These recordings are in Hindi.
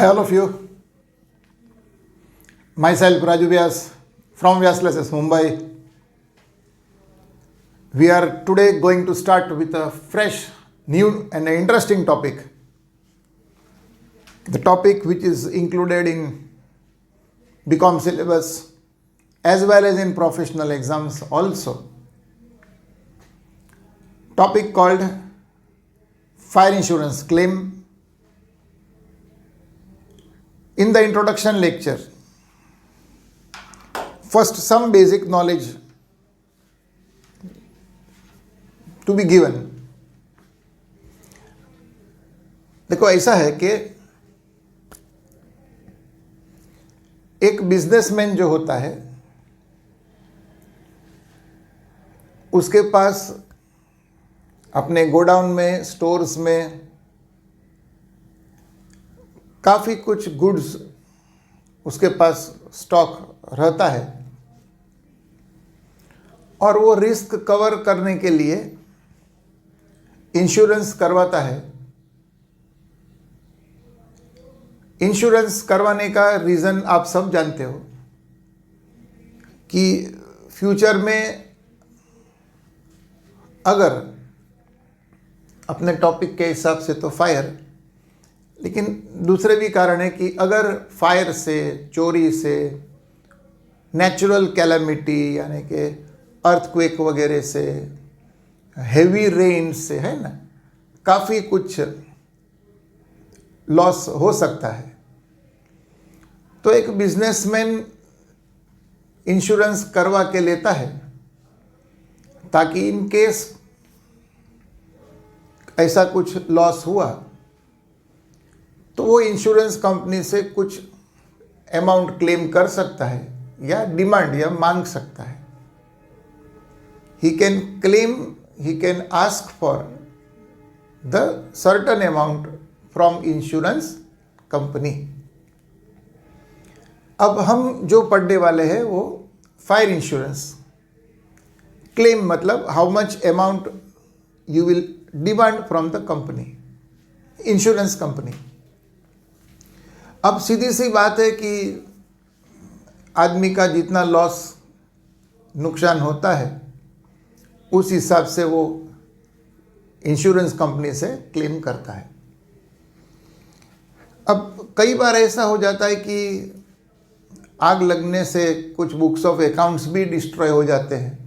Hi all of you. Myself Raju Vyas from Vyaslesses Mumbai. We are today going to start with a fresh, new and interesting topic. The topic which is included in BCom syllabus as well as in professional exams also. Topic called fire insurance claim. In the introduction lecture, first some basic knowledge to be given. देखो ऐसा है कि एक बिजनेसमैन जो होता है उसके पास अपने गोडाउन में, स्टोर्स में काफ़ी कुछ गुड्स उसके पास स्टॉक रहता है और वो रिस्क कवर करने के लिए इंश्योरेंस करवाता है. इंश्योरेंस करवाने का रीज़न आप सब जानते हो कि फ्यूचर में अगर अपने टॉपिक के हिसाब से तो फायर, लेकिन दूसरे भी कारण है कि अगर फायर से, चोरी से, नेचुरल कैलामिटी यानी कि अर्थक्वेक वगैरह से, हेवी रेन से, है ना, काफ़ी कुछ लॉस हो सकता है. तो एक बिजनेसमैन इंश्योरेंस करवा के लेता है ताकि इन केस ऐसा कुछ लॉस हुआ तो वो इंश्योरेंस कंपनी से कुछ अमाउंट क्लेम कर सकता है या डिमांड या मांग सकता है. He can claim, he can ask for the certain amount from insurance company. अब हम जो पढ़ने वाले हैं वो फायर इंश्योरेंस क्लेम, मतलब how much amount you will demand from the company, insurance company. अब सीधी सी बात है कि आदमी का जितना लॉस, नुकसान होता है उस हिसाब से वो इंश्योरेंस कंपनी से क्लेम करता है. अब कई बार ऐसा हो जाता है कि आग लगने से कुछ बुक्स ऑफ अकाउंट्स भी डिस्ट्रॉय हो जाते हैं.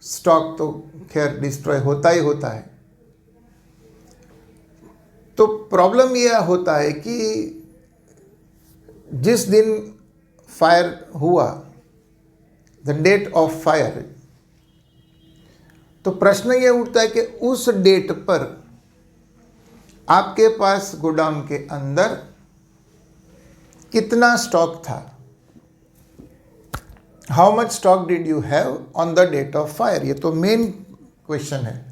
स्टॉक तो खैर डिस्ट्रॉय होता ही होता है. तो प्रॉब्लम यह होता है कि जिस दिन फायर हुआ, द डेट ऑफ फायर, तो प्रश्न ये उठता है कि उस डेट पर आपके पास गोडाउन के अंदर कितना स्टॉक था. How much stock did you have on the date of fire, ये तो मेन क्वेश्चन है.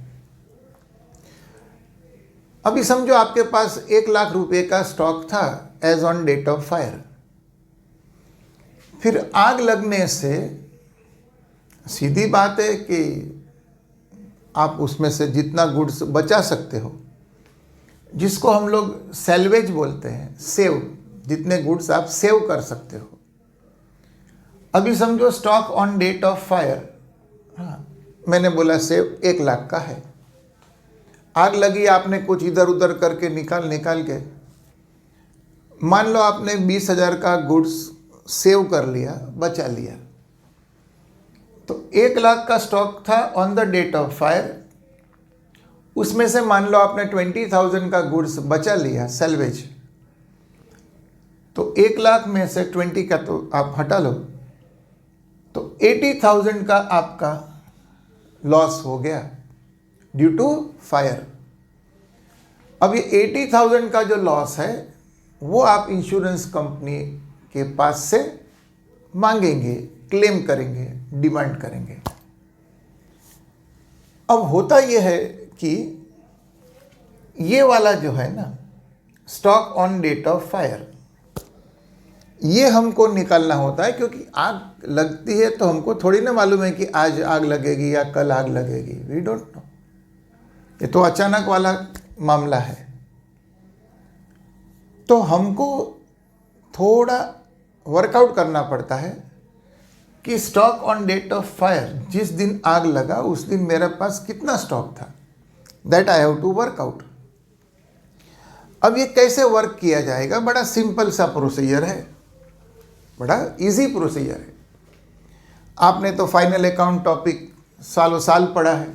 अभी समझो आपके पास 1,00,000 रुपए का स्टॉक था as on date of fire. फिर आग लगने से सीधी बात है कि आप उसमें से जितना गुड्स बचा सकते हो, जिसको हम लोग सैल्वेज बोलते हैं, सेव, जितने गुड्स आप सेव कर सकते हो. अभी समझो stock on date of fire, हाँ मैंने बोला सेव 1,00,000 का है. आग लगी, आपने कुछ इधर उधर करके निकाल के मान लो आपने 20,000 का गुड्स सेव कर लिया, बचा लिया. तो 1,00,000 का स्टॉक था on the date of fire. उसमें से मान लो आपने 20,000 का गुड्स बचा लिया सैल्वेज. तो 1,00,000 में से 20 का तो आप हटा लो, तो 80,000 का आपका लॉस हो गया ड्यू टू फायर. अब ये 80,000 का जो लॉस है वो आप इंश्योरेंस कंपनी के पास से मांगेंगे, क्लेम करेंगे, डिमांड करेंगे. अब होता ये है कि ये वाला जो है ना stock on date of fire, ये हमको निकालना होता है, क्योंकि आग लगती है तो हमको थोड़ी ना मालूम है कि आज आग लगेगी या कल आग लगेगी. We don't know. ये तो अचानक वाला मामला है. तो हमको थोड़ा वर्कआउट करना पड़ता है कि stock on date of fire, जिस दिन आग लगा उस दिन मेरे पास कितना स्टॉक था, that I have to work out. अब ये कैसे वर्क किया जाएगा? बड़ा सिंपल सा प्रोसीजर है, बड़ा इजी प्रोसीजर है। आपने तो फाइनल अकाउंट टॉपिक सालों साल पढ़ा है,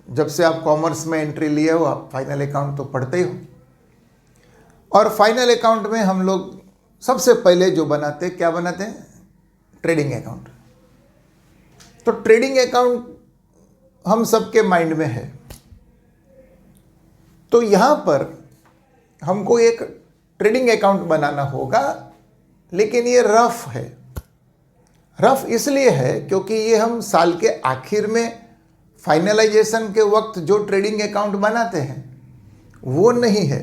जब से आप कॉमर्स में एंट्री लिए हो आप फाइनल अकाउंट तो पढ़ते ही हो। और फाइनल अकाउंट में हम लोग सबसे पहले जो बनाते हैं, क्या बनाते हैं? Trading account. तो ट्रेडिंग अकाउंट हम सबके माइंड में है। तो यहां पर हमको एक ट्रेडिंग अकाउंट बनाना होगा, लेकिन ये रफ है। रफ इसलिए है क्योंकि ये हम साल के आखिर में फाइनलाइजेशन के वक्त जो ट्रेडिंग अकाउंट बनाते हैं वो नहीं है।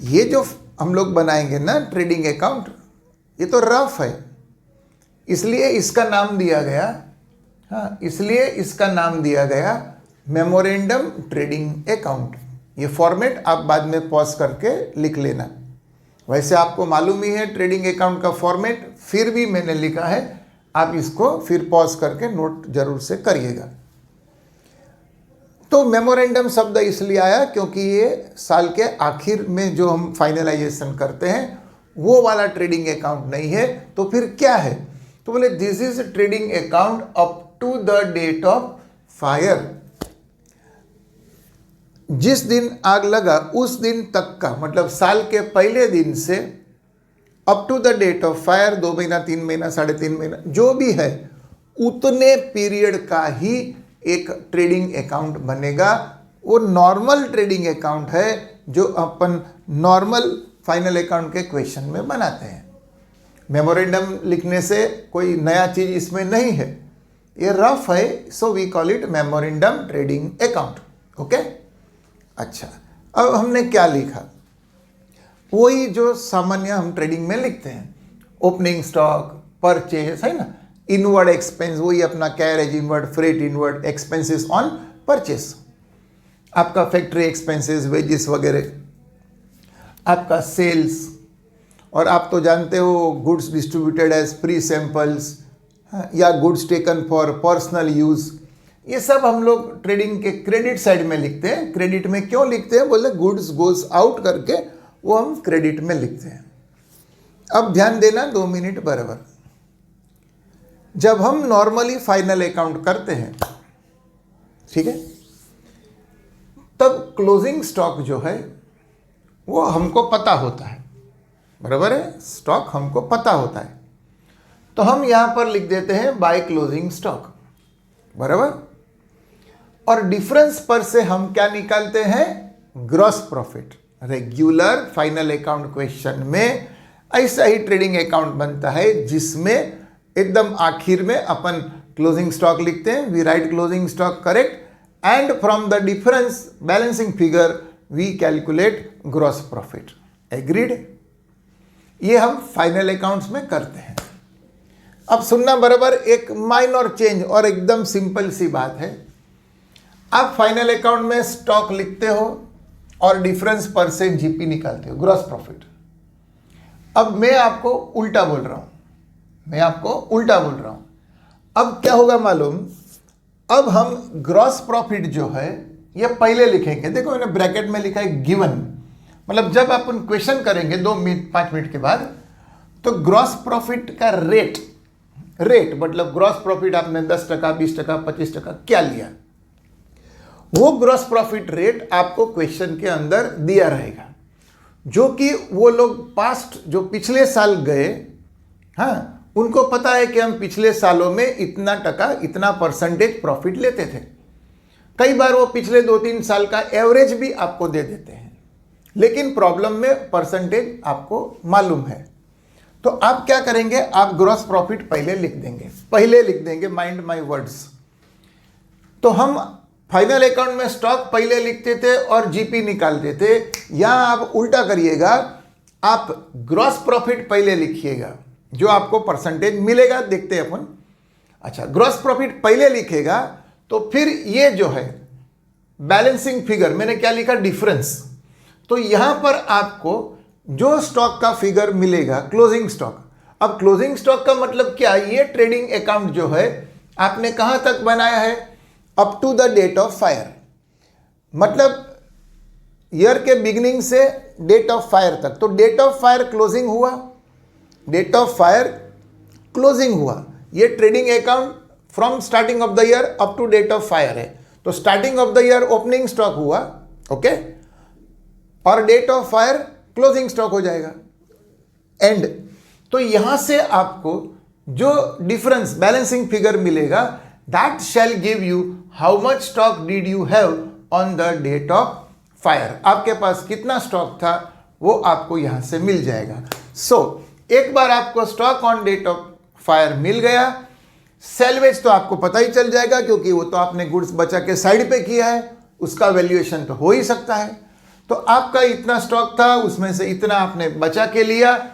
ये जो हम लोग बनाएंगे ना ट्रेडिंग अकाउंट, ये तो रफ है, इसलिए इसका नाम दिया गया, हाँ, इसलिए इसका नाम दिया गया मेमोरेंडम ट्रेडिंग अकाउंट। ये फॉर्मेट आप बाद में पॉज करके लिख लेना। वैसे आपको मालूम ही है ट्रेडिंग अकाउंट का फॉर्मेट, फिर भी मैंने लिखा है, आप इसको फिर पॉज करके नोट जरूर से करिएगा। तो मेमोरेंडम शब्द इसलिए आया क्योंकि ये साल के आखिर में जो हम फाइनलाइजेशन करते हैं वो वाला ट्रेडिंग अकाउंट नहीं है। तो फिर क्या है? तो बोले this is trading account up to the date of fire. जिस दिन आग लगा उस दिन तक का, मतलब साल के पहले दिन से up to the date of fire, 2 महीना, 3 महीना, 3.5 महीना जो भी है, उतने पीरियड का ही एक ट्रेडिंग अकाउंट बनेगा। वो नॉर्मल ट्रेडिंग अकाउंट है जो अपन नॉर्मल फाइनल अकाउंट के क्वेश्चन में बनाते हैं। मेमोरेंडम लिखने से कोई नया चीज इसमें नहीं है, ये रफ है, so we call it memorandum trading account. Okay, अच्छा, अब हमने क्या लिखा? वही जो सामान्य हम ट्रेडिंग में लिखते हैं, ओपनिंग स्टॉक, परचेज, है ना, इनवर्ड एक्सपेंस, वही अपना carriage inward, freight inward, expenses on purchase, आपका फैक्ट्री एक्सपेंसेस, वेजेस वगैरह, आपका सेल्स, और आप तो जानते हो goods distributed as free samples या goods taken for personal use, ये सब हम लोग ट्रेडिंग के क्रेडिट साइड में लिखते हैं। क्रेडिट में क्यों लिखते हैं? बोले गुड्स गोज आउट करके वो हम क्रेडिट में लिखते हैं। अब ध्यान देना 2 मिनट बराबर। जब हम नॉर्मली फाइनल अकाउंट करते हैं, ठीक है, तब क्लोजिंग स्टॉक जो है वो हमको पता होता है, बराबर है, स्टॉक हमको पता होता है, तो हम यहां पर लिख देते हैं बाय क्लोजिंग स्टॉक, बराबर। और डिफरेंस पर से हम क्या निकालते हैं? Gross profit. Regular final account question में ऐसा ही ट्रेडिंग अकाउंट बनता है जिसमें एकदम आखिर में अपन क्लोजिंग स्टॉक लिखते हैं, we write closing stock correct, and from the difference balancing figure we calculate gross profit. Agreed? ये हम फाइनल अकाउंट्स में करते हैं। अब सुनना बराबर, एक माइनर चेंज और एकदम सिंपल सी बात है। आप फाइनल अकाउंट में स्टॉक लिखते हो और डिफरेंस पर से जीपी निकालते हो, ग्रॉस प्रॉफिट। अब मैं आपको उल्टा बोल रहा हूं, अब क्या होगा मालूम? अब हम ग्रॉस प्रॉफिट जो है ये पहले लिखेंगे। देखो मैंने ब्रैकेट में लिखा है गिवन, मतलब जब अपन क्वेश्चन करेंगे 2 मिनट 5 मिनट के बाद, तो ग्रॉस प्रॉफिट का रेट मतलब ग्रॉस प्रॉफिट आपने 10%, 20%, 25% क्या लिया, वो ग्रॉस प्रॉफिट रेट आपको क्वेश्चन के अंदर दिया रहेगा, जो कि वो लोग पास्ट जो पिछले साल गए, हाँ, उनको पता है कि हम पिछले सालों में इतना टका, इतना परसेंटेज प्रॉफिट लेते थे। कई बार वो पिछले 2-3 साल का एवरेज भी आपको दे देते हैं, लेकिन प्रॉब्लम में परसेंटेज आपको मालूम है। तो आप क्या करेंगे? आप ग्रॉस प्रॉफिट पहले लिख देंगे, माइंड माय वर्ड्स। तो हम फाइनल अकाउंट में स्टॉक पहले लिखते थे और जीपी निकालते थे। यहां आप उल्टा करिएगा, आप ग्रॉस प्रॉफिट पहले लिखिएगा, जो आपको परसेंटेज मिलेगा देखते हैं अपन। अच्छा, ग्रॉस प्रॉफिट पहले लिखेगा तो फिर ये जो है बैलेंसिंग फिगर, मैंने क्या लिखा? डिफरेंस। तो यहां पर आपको जो स्टॉक का फिगर मिलेगा क्लोजिंग स्टॉक। अब क्लोजिंग स्टॉक का मतलब क्या, ये ट्रेडिंग अकाउंट जो है आपने कहां तक बनाया है, up to the date of fire, मतलब ईयर के बिगिनिंग से डेट ऑफ फायर तक। तो डेट ऑफ फायर क्लोजिंग हुआ, डेट ऑफ फायर क्लोजिंग हुआ, ये trading account from starting of the year up to date of fire है। तो starting of the year opening stock हुआ, ओके, और date of fire closing stock हो जाएगा, एंड। तो यहां से आपको जो डिफरेंस बैलेंसिंग फिगर मिलेगा, that shall give you how much stock did you have on the date of fire. आपके पास कितना स्टॉक था वो आपको यहां से मिल जाएगा। एक बार आपको stock on date of fire मिल गया, सेल्वेज तो आपको पता ही चल जाएगा क्योंकि वो तो आपने गुड्स बचा के साइड पे किया है, उसका वैल्यूएशन तो हो ही सकता है। तो आपका इतना स्टॉक था, उसमें से इतना आपने बचा के लिया,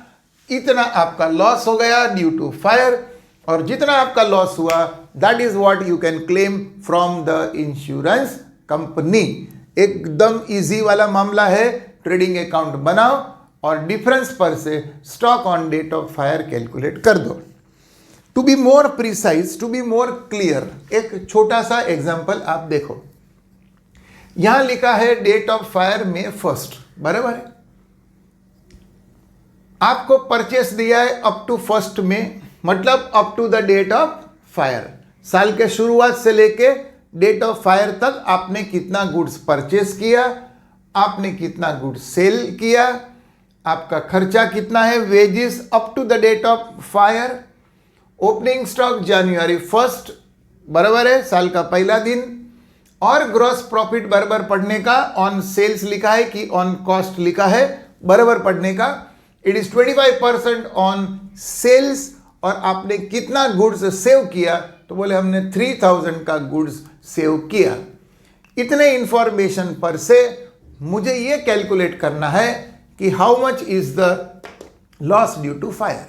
इतना आपका लॉस हो गया ड्यू टू फायर, और जितना आपका लॉस हुआ that is what you can claim from the insurance company. एकदम इजी वाला मामला है, ट्रेडिंग अकाउंट बनाओ और डिफरेंस पर से stock on date of fire calculate कर दो। To be more precise, to be more clear, एक छोटा सा एग्जांपल आप देखो। यहां लिखा है डेट ऑफ फायर May 1, बराबर है। आपको परचेस दिया है अप टू 1 May, मतलब up to the date of fire. साल के शुरुआत से लेके डेट ऑफ फायर तक आपने कितना गुड्स परचेस किया, आपने कितना गुड्स सेल किया, आपका खर्चा कितना है, wages up to the date of fire, opening stock January 1, बराबर है, साल का पहला दिन, और ग्रॉस प्रॉफिट बराबर पढ़ने का, ऑन सेल्स लिखा है कि ऑन कॉस्ट लिखा है, बराबर पढ़ने का। इट इज 25% ऑन सेल्स, और आपने कितना गुड्स सेव किया, तो बोले हमने 3000 का गुड्स सेव किया। इतने इंफॉर्मेशन पर से मुझे ये कैलकुलेट करना है कि how much is the loss due to fire.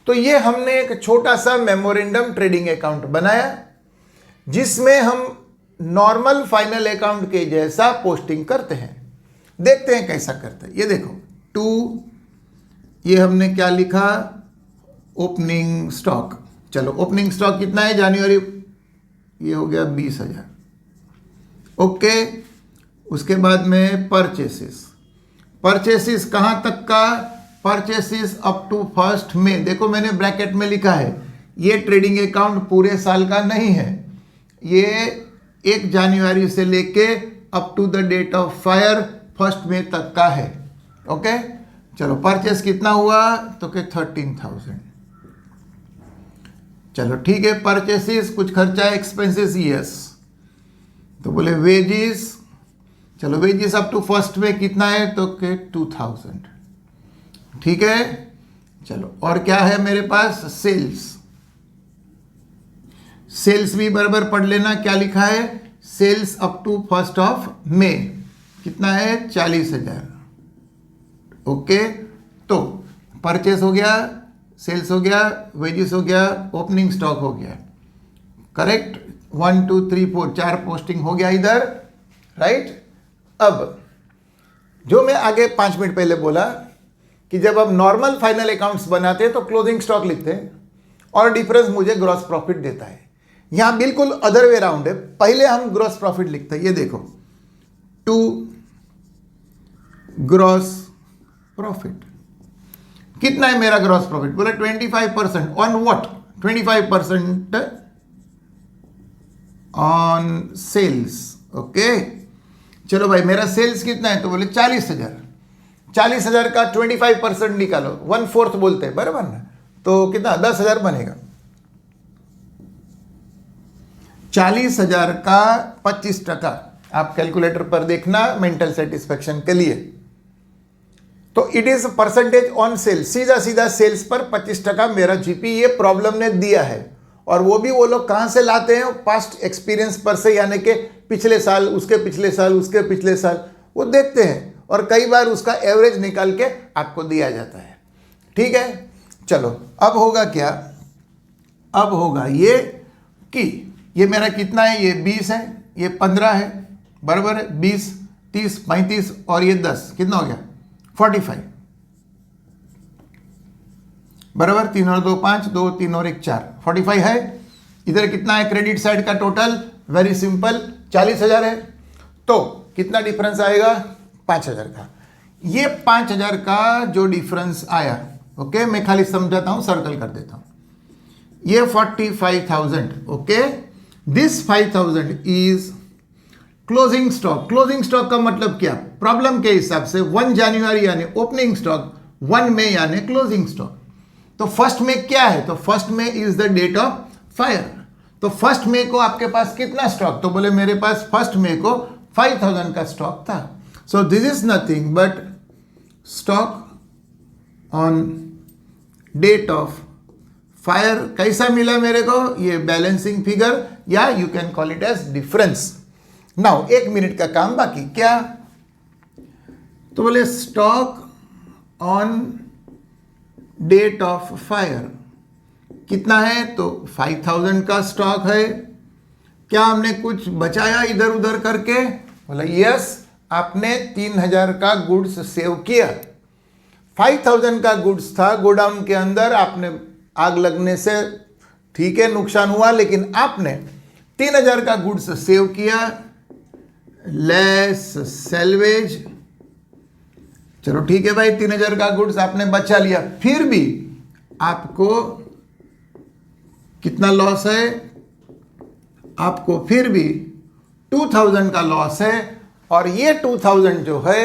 तो ये हमने एक छोटा सा मेमोरेंडम ट्रेडिंग अकाउंट बनाया जिसमें हम नॉर्मल फाइनल अकाउंट के जैसा पोस्टिंग करते हैं। देखते हैं कैसा करते हैं। ये देखो, ये हमने क्या लिखा, ओपनिंग स्टॉक। चलो, ओपनिंग स्टॉक कितना है जनवरी, ये हो गया 20,000, ओके। उसके बाद में परचेसिस कहाँ तक का, परचेसिस अप टू 1 May। देखो मैंने ब्रैकेट में लिखा है, ये ट्रेडिंग अकाउंट पूरे साल का नहीं है, ये 1 जनवरी से लेके up to the date of fire 1 May तक का है, ओके। चलो, परचेस कितना हुआ, तो के 13,000। चलो ठीक है, परचेसिस कुछ खर्चा एक्सपेंसेस, यस। तो बोले वेजेस, चलो वेजेस अप टू 1 May कितना है, तो के 2000, ठीक है। चलो, और क्या है मेरे पास, सेल्स भी बराबर पढ़ लेना, क्या लिखा है, सेल्स अप टू 1 May कितना है, 40,000, ओके। तो परचेस हो गया, सेल्स हो गया, वेजेस हो गया, ओपनिंग स्टॉक हो गया, करेक्ट। 1 2 3 4 4 पोस्टिंग हो गया इधर, राइट। अब जो मैं आगे 5 मिनट पहले बोला कि जब आप नॉर्मल फाइनल अकाउंट्स बनाते हैं तो क्लोजिंग स्टॉक लिखते हैं और डिफरेंस मुझे ग्रॉस प्रॉफिट देता है। यहां बिल्कुल अदर वे राउंड है, पहले हम ग्रॉस प्रॉफिट लिखते हैं। ये देखो, टू ग्रॉस प्रॉफिट कितना है मेरा ग्रॉस प्रॉफिट, बोले 25%। On what, 25% on sales, okay. चलो भाई, मेरा सेल्स कितना है, तो बोले 40,000। 40,000 का 25% निकालो, 1/4 बोलते हैं, बराबर ना। तो कितना, 10,000 बनेगा। 40,000 का 25%, आप कैलकुलेटर पर देखना मेंटल सेटिस्फेक्शन के लिए। तो it is percentage on sales, सीधा सीधा सेल्स पर 25% मेरा जीपी ये प्रॉब्लम ने दिया है। और वो भी वो लोग कहां से लाते हैं, पास्ट एक्सपीरियंस पर से, यानी कि पिछले साल, उसके पिछले साल, उसके पिछले साल, वो देखते हैं और कई बार उसका एवरेज निकाल के आपको दिया जाता है, ठीक है। चलो, अब होगा क्या, अब होगा ये कि ये मेरा कितना है, ये 20 है, ये 15 है, बराबर है। 20 30 35 और ये 10, कितना हो गया, 45। बराबर 3 और 2 5, 2 3 और 1 4, 45 है। इधर कितना है क्रेडिट साइड का टोटल? वेरी सिंपल, 40,000 है। तो कितना डिफरेंस आएगा? 5,000 का। ये 5,000 का जो डिफरेंस आया, ओके, मैं खाली समझाता हूं, सर्कल कर देता हूं। ये 45,000, okay, this 5,000 is closing stock. Closing stock का मतलब क्या? प्रॉब्लम के हिसाब से 1 जनवरी यानी ओपनिंग स्टॉक, 1 मई यानी क्लोजिंग स्टॉक। तो फर्स्ट में क्या है? तो फर्स्ट में is the date of fire. तो फर्स्ट में को आपके पास कितना स्टॉक? तो बोले मेरे पास फर्स्ट में को 5,000 का स्टॉक था। So this is nothing but stock on date of fire. कैसा मिला मेरे को? ये बैलेंसिंग फिगर, या you can call it as difference. Now 1 minute का काम बाकी। क्या? तो बोले stock on date of fire कितना है? तो 5,000 का स्टॉक है। क्या हमने कुछ बचाया इधर उधर करके? बोला यस, आपने 3,000 का गुड्स सेव किया। 5,000 का गुड्स था गोडाउन के अंदर, आपने आग लगने से ठीक है नुकसान हुआ, लेकिन आपने 3,000 का गुड्स सेव किया, लेस सेल्वेज। चलो ठीक है भाई, 3,000 का गुड्स आपने बचा लिया, फिर भी आपको कितना लॉस है? आपको फिर भी 2,000 का लॉस है। और ये 2,000 जो है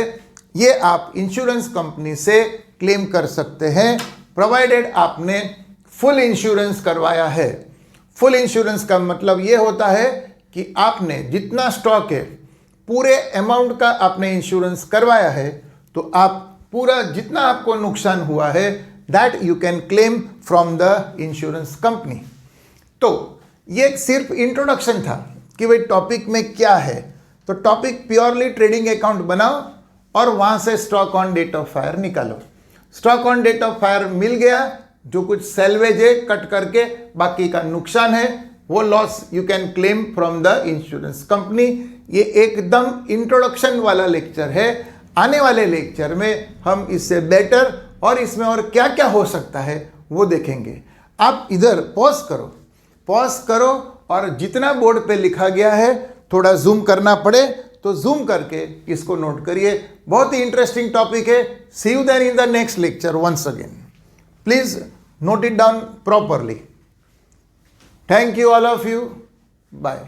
ये आप इंश्योरेंस कंपनी से क्लेम कर सकते हैं, प्रोवाइडेड आपने फुल इंश्योरेंस करवाया है। फुल इंश्योरेंस का मतलब ये होता है कि आपने जितना स्टॉक है पूरे अमाउंट का आपने इंश्योरेंस करवाया है, तो आप पूरा जितना आपको नुकसान हुआ है that you can claim from the insurance company. तो ये सिर्फ इंट्रोडक्शन था कि भाई टॉपिक में क्या है। तो टॉपिक प्योरली ट्रेडिंग अकाउंट बनाओ और वहां से stock on date of fire निकालो। Stock on date of fire मिल गया, जो कुछ सेल्वेज है कट करके बाकी का नुकसान है वो loss you can claim from the insurance company. ये एकदम इंट्रोडक्शन वाला लेक्चर है। आने वाले लेक्चर में हम इससे बेटर और इसमें और क्या क्या हो सकता है वो देखेंगे। आप इधर पॉज करो और जितना बोर्ड पे लिखा गया है थोड़ा जूम करना पड़े तो जूम करके इसको नोट करिए। बहुत ही इंटरेस्टिंग टॉपिक है। See you then in the next lecture once again. Please note it down properly. Thank you all of you. Bye.